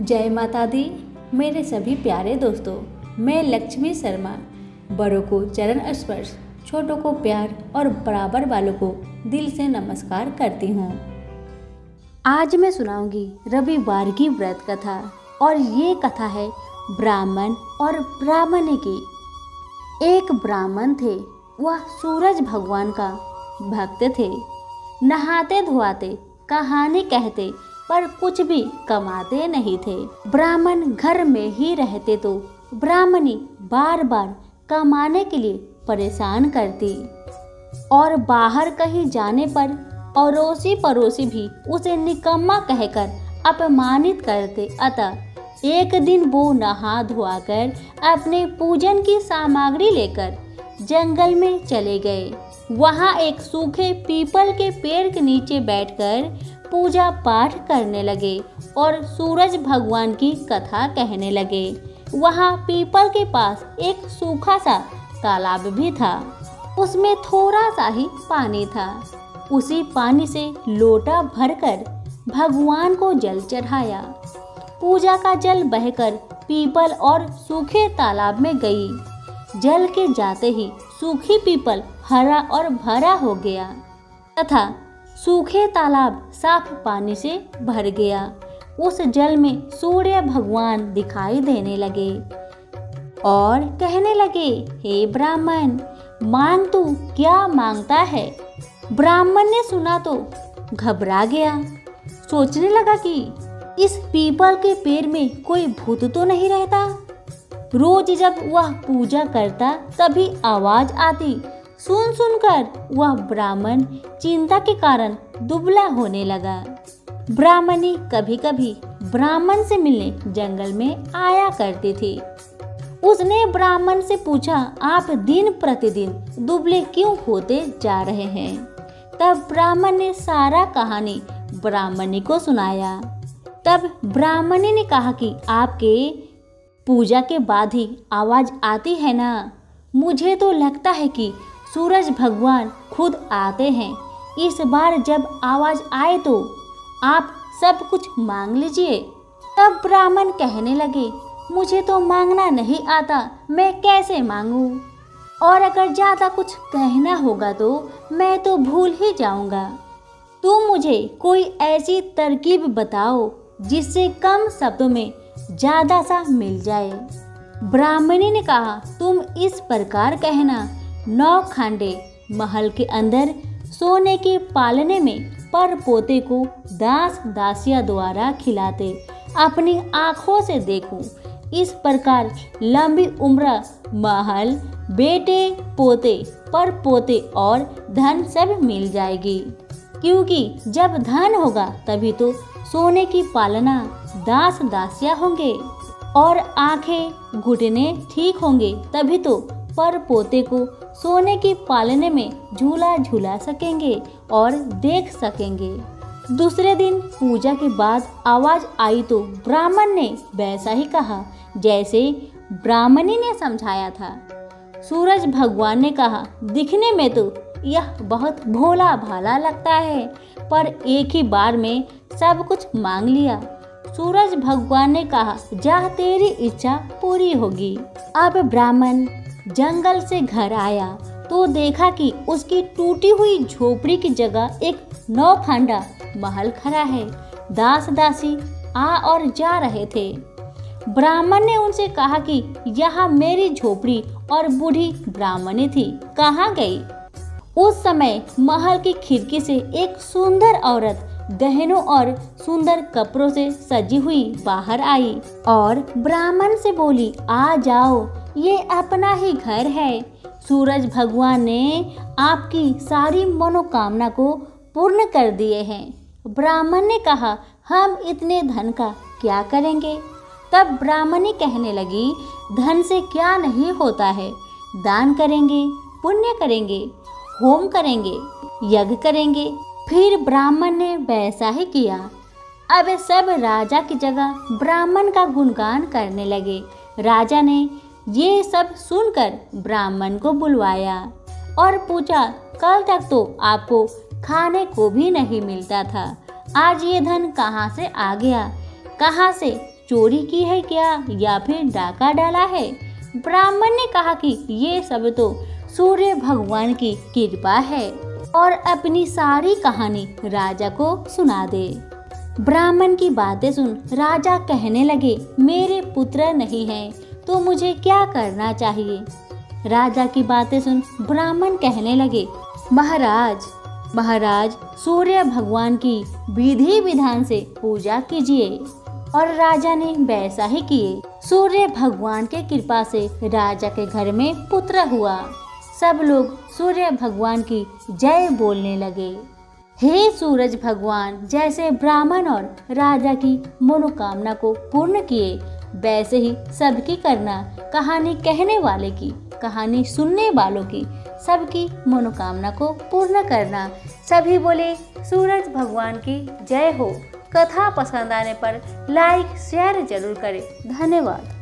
जय माता दी। मेरे सभी प्यारे दोस्तों, मैं लक्ष्मी शर्मा बड़ों को चरण स्पर्श, छोटों को प्यार और बराबर वालों को दिल से नमस्कार करती हूँ। आज मैं सुनाऊंगी रविवार की व्रत कथा और ये कथा है ब्राह्मण और ब्राह्मणी की। एक ब्राह्मण थे, वह सूरज भगवान का भक्त थे। नहाते धोआते, कहानी कहते पर कुछ भी कमाते नहीं थे। ब्राह्मण घर में ही रहते तो ब्राह्मणी बार बार कमाने के लिए परेशान करती और बाहर कहीं जाने पर अड़ोसी पड़ोसी भी उसे निकम्मा कहकर अपमानित करते। अतः एक दिन वो नहा धोआकर अपने पूजन की सामग्री लेकर जंगल में चले गए। वहां एक सूखे पीपल के पेड़ के नीचे बैठकर पूजा पाठ करने लगे और सूरज भगवान की कथा कहने लगे। वहां पीपल के पास एक सूखा सा तालाब भी था। उसमें थोड़ा सा ही पानी था। उसी पानी से लोटा भरकर भगवान को जल चढ़ाया। पूजा का जल बहकर पीपल और सूखे तालाब में गई। जल के जाते ही सूखी पीपल हरा और भरा हो गया तथा सूखे तालाब साफ पानी से भर गया। उस जल में सूर्य भगवान दिखाई देने लगे और कहने लगे, हे ब्राह्मण, मांग तू क्या मांगता है। ब्राह्मण ने सुना तो घबरा गया। सोचने लगा कि इस पीपल के पेड़ में कोई भूत तो नहीं रहता। रोज जब वह पूजा करता तभी आवाज आती। सुन सुनकर वह ब्राह्मण चिंता के कारण दुबला होने लगा। ब्राह्मणी कभी कभी ब्राह्मण से मिलने जंगल में आया करती थी। उसने ब्राह्मण से पूछा, आप दिन प्रतिदिन दुबले क्यों होते जा रहे हैं। तब ब्राह्मण ने सारा कहानी ब्राह्मणी को सुनाया। तब ब्राह्मणी ने कहा कि आपके पूजा के बाद ही आवाज आती है ना। मुझे तो लगता है कि सूरज भगवान खुद आते हैं। इस बार जब आवाज आए तो आप सब कुछ मांग लीजिए। तब ब्राह्मण कहने लगे, मुझे तो मांगना नहीं आता, मैं कैसे मांगूं? और अगर ज़्यादा कुछ कहना होगा तो मैं तो भूल ही जाऊंगा। तुम मुझे कोई ऐसी तरकीब बताओ जिससे कम शब्दों में ज़्यादा सा मिल जाए। ब्राह्मणी ने कहा, तुम इस प्रकार कहना, 9 खांडे महल के अंदर सोने के पालने में पर पोते को दास दासिया द्वारा खिलाते अपनी आँखों से देखूं। इस प्रकार लंबी उम्र, महल, बेटे पोते पर पोते और धन सब मिल जाएगी। क्योंकि जब धन होगा तभी तो सोने की पालना, दास दासिया होंगे और आंखें घुटने ठीक होंगे तभी तो पर पोते को सोने की पालने में झूला झूला सकेंगे और देख सकेंगे। दूसरे दिन पूजा के बाद आवाज आई तो ब्राह्मण ने वैसा ही कहा जैसे ब्राह्मणी ने समझाया था। सूरज भगवान ने कहा, दिखने में तो यह बहुत भोला भाला लगता है, पर एक ही बार में सब कुछ मांग लिया। सूरज भगवान ने कहा, जा तेरी इच्छा पूरी होगी। अब ब्राह्मण जंगल से घर आया तो देखा कि उसकी टूटी हुई झोपड़ी की जगह एक 9 खांडा महल खड़ा है। दास दासी आ और जा रहे थे। ब्राह्मण ने उनसे कहा कि यहाँ मेरी झोपड़ी और बूढ़ी ब्राह्मणी थी, कहाँ गई? उस समय महल की खिड़की से एक सुंदर औरत गहनों और सुंदर कपड़ों से सजी हुई बाहर आई और ब्राह्मण से बोली, आ जाओ, ये अपना ही घर है। सूरज भगवान ने आपकी सारी मनोकामना को पूर्ण कर दिए हैं। ब्राह्मण ने कहा, हम इतने धन का क्या करेंगे? तब ब्राह्मणी कहने लगी, धन से क्या नहीं होता है। दान करेंगे, पुण्य करेंगे, होम करेंगे, यज्ञ करेंगे। फिर ब्राह्मण ने वैसा ही किया। अब सब राजा की जगह ब्राह्मण का गुणगान करने लगे। राजा ने ये सब सुनकर ब्राह्मण को बुलवाया और पूछा, कल तक तो आपको खाने को भी नहीं मिलता था, आज ये धन कहाँ से आ गया? कहाँ से चोरी की है क्या या फिर डाका डाला है? ब्राह्मण ने कहा कि ये सब तो सूर्य भगवान की कृपा है और अपनी सारी कहानी राजा को सुना दे। ब्राह्मण की बातें सुन राजा कहने लगे, मेरे पुत्र नहीं हैं तो मुझे क्या करना चाहिए? राजा की बातें सुन ब्राह्मण कहने लगे, महाराज सूर्य भगवान की विधि विधान से पूजा कीजिए। और राजा ने वैसा ही किए। सूर्य भगवान के कृपा से राजा के घर में पुत्र हुआ। सब लोग सूर्य भगवान की जय बोलने लगे। हे सूरज भगवान, जैसे ब्राह्मण और राजा की मनोकामना को पूर्ण किए वैसे ही सबकी करना। कहानी कहने वाले की, कहानी सुनने वालों की, सबकी मनोकामना को पूर्ण करना। सभी बोले सूरज भगवान की जय हो। कथा पसंद आने पर लाइक शेयर जरूर करें। धन्यवाद।